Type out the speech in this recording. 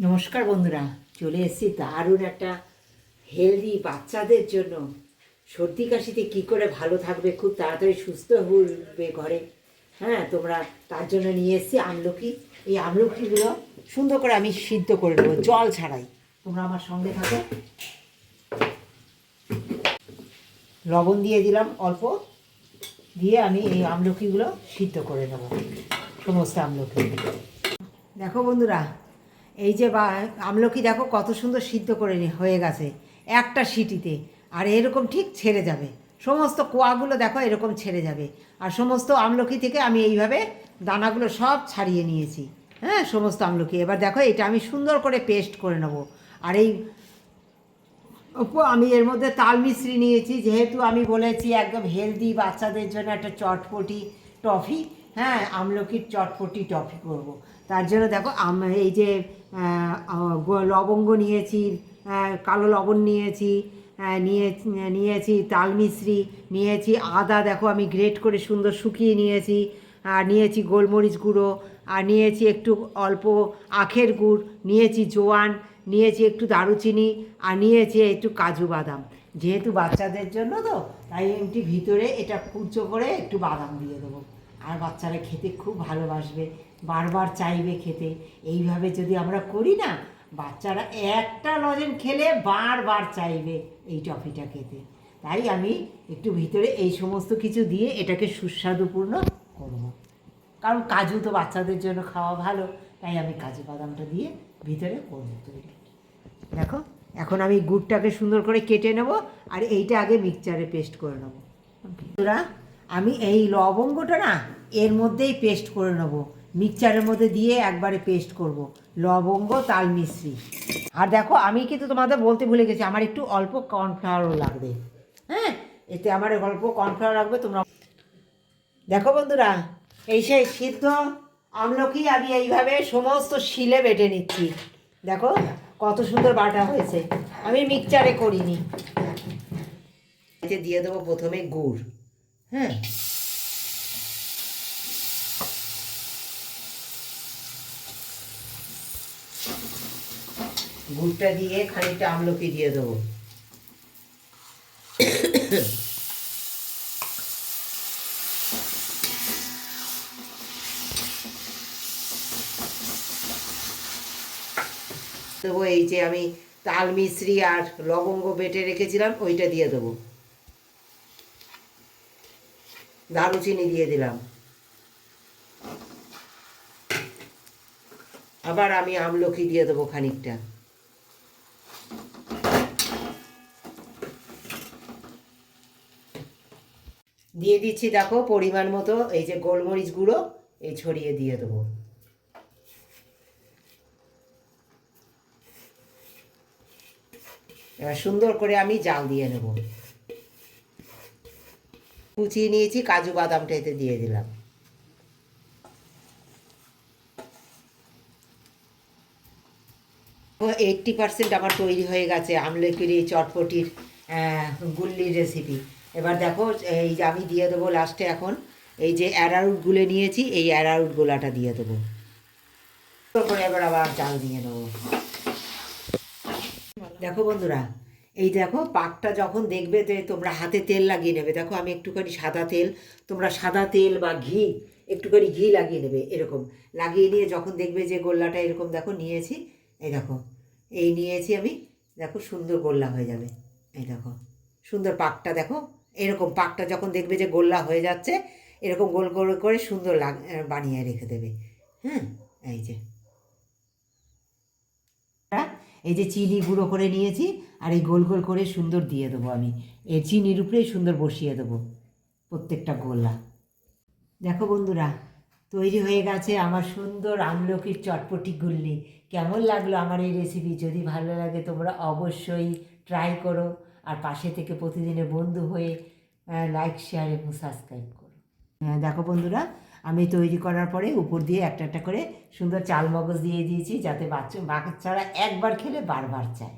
নমস্কার বন্ধুরা, চলে এসেছি দারুণ একটা হেলদি বাচ্চাদের জন্য সর্দি কাশিতে কী করে ভালো থাকবে, খুব তাড়াতাড়ি সুস্থ হবে ঘরে। হ্যাঁ, তোমরা তার জন্য নিয়ে এসেছি আমলকি। এই আমলকিগুলো সুন্দর করে আমি সিদ্ধ করে নেবো জল ছাড়াই। তোমরা আমার সঙ্গে থাকো। লবণ দিয়ে দিলাম অল্প, দিয়ে আমি এই আমলকিগুলো সিদ্ধ করে নেব, সমস্ত আমলকি। দেখো বন্ধুরা, এই যে আমলকি দেখো কত সুন্দর সিদ্ধ করে হয়ে গেছে একটা সিটিতে। আর এরকম ঠিক ছেড়ে যাবে, সমস্ত কোয়াগুলো দেখো এরকম ছেড়ে যাবে। আর সমস্ত আমলকি থেকে আমি এইভাবে দানাগুলো সব ছাড়িয়ে নিয়েছি। হ্যাঁ, সমস্ত আমলকি। এবার দেখো এটা আমি সুন্দর করে পেস্ট করে নেব। আর এই আমি এর মধ্যে তাল মিশ্রি নিয়েছি, যেহেতু আমি বলেছি একদম হেলদি বাচ্চাদের জন্য একটা চটপটি টফি। হ্যাঁ, আমলকির চটপটি টফি করব। তার জন্য দেখো এই যে লবঙ্গ নিয়েছি, কালো লবণ নিয়েছি, নিয়েছি তাল মিশ্রি নিয়েছি, আদা দেখো আমি গ্রেট করে সুন্দর শুকিয়ে নিয়েছি, আর নিয়েছি গোলমরিচ গুঁড়ো, আর নিয়েছি একটু অল্প আখের গুড়, নিয়েছি জোয়ান, নিয়েছি একটু দারুচিনি, আর নিয়েছি একটু কাজু বাদাম। যেহেতু বাচ্চাদের জন্য তো, তাই এমটি ভিতরে এটা কুচো করে একটু বাদাম দিয়ে দেবো। আর বাচ্চারা খেতে খুব ভালোবাসবে, বারবার চাইবে খেতে। এইভাবে যদি আমরা করি না, বাচ্চারা একটা লজেন খেলে বারবার চাইবে এই টফিটা খেতে। তাই আমি একটু ভিতরে এই সমস্ত কিছু দিয়ে এটাকে সুস্বাদুপূর্ণ করব। কারণ কাজু তো বাচ্চাদের জন্য খাওয়া ভালো, তাই আমি কাজু বাদামটা দিয়ে ভিতরে করবো তৈরি। দেখো, এখন আমি গুড়টাকে সুন্দর করে কেটে নেব, আর এইটা আগে মিক্সচারে পেস্ট করে নেব। আমি এই লবঙ্গটা না এর মধ্যেই পেস্ট করে নেব, মিক্সচারের মধ্যে দিয়ে একবারে পেস্ট করব, লবঙ্গ তাল মিশ্রি। আর দেখো, আমি কিন্তু তোমাদের বলতে ভুলে গেছি, আমার একটু অল্প কর্নফ্লাওয়ারও লাগবে। হ্যাঁ, এতে আমার অল্প কর্নফ্লাওয়ার লাগবে। তোমরা দেখো বন্ধুরা, এই সেই সিদ্ধ আমলকি আমি এইভাবে সমস্ত শিলে বেটে নিচ্ছি। দেখো কত সুন্দর বাটা হয়েছে, আমি মিক্সচারে করিনি। এতে দিয়ে দেবো প্রথমে গুড়। হ্যাঁ, গুড়টা দিয়ে খানিকটা আমলকি দিয়ে দেবো। দেবো এই যে আমি তাল মিশ্রি আর লবঙ্গ বেটে রেখেছিলাম, ওইটা দিয়ে দেবো। দারুচিনি দিয়ে দিলাম। আবার আমি আমলকি দিয়ে দেবো খানিকটা। দিয়ে দিচ্ছি দেখো পরিমাণ মতো এই যে গোলমরিচ গুঁড়ো, এই ছড়িয়ে দিয়ে দেবো। এবার সুন্দর করে আমি জাল দিয়ে নেব। কুচিয়ে নিয়েছি কাজু বাদামটা এতে দিয়ে দিলাম। 80% আমার তৈরি হয়ে গেছে আমলকির এই চটপটির গুল্লির রেসিপি। এবার দেখো, এই যে আমি দিয়ে দেবো লাস্টে এখন এই যে অ্যারারুট গুলে নিয়েছি, এই অ্যারারুট গোলাটা দিয়ে দেবো। তারপরে এবার আবার জাল দিয়ে নেবো। দেখো বন্ধুরা, এই দেখো পাকটা যখন দেখবে যে তোমরা হাতে তেল লাগিয়ে নেবে। দেখো আমি একটুখানি সাদা তেল, তোমরা সাদা তেল বা ঘি, একটুখানি ঘি লাগিয়ে নেবে। এরকম লাগিয়ে নিয়ে যখন দেখবে যে গোল্লাটা এরকম দেখো নিয়েছি, এই দেখো এই নিয়েছি আমি, দেখো সুন্দর গোল্লা হয়ে যাবে। এই দেখো সুন্দর পাকটা, দেখো এরকম পাকটা যখন দেখবে যে গোল্লা হয়ে যাচ্ছে, এরকম গোল গোল করে সুন্দর বানিয়ে রেখে দেবে। হ্যাঁ, এই যে এই যে চিনি গুঁড়ো করে নিয়েছি, আর এই গোল গোল করে সুন্দর দিয়ে দেবো আমি। এই চিনির উপরেই সুন্দর বসিয়ে দেবো প্রত্যেকটা গোলা। দেখো বন্ধুরা, তৈরি হয়ে গেছে আমার সুন্দর আমলকির চটপটি গুল্লি। কেমন লাগলো আমার এই রেসিপি? যদি ভালো লাগে তোমরা অবশ্যই ট্রাই করো, আর পাশে থেকে প্রতিদিনের বন্ধু হয়ে লাইক শেয়ার এবং সাবস্ক্রাইব করো। দেখো বন্ধুরা, আমি তৈরি করার পরে উপর দিয়ে একটা একটা করে সুন্দর চাল মগজ দিয়ে দিয়েছি, যাতে বাচ্চারা একবার খেলে বারবার চায়।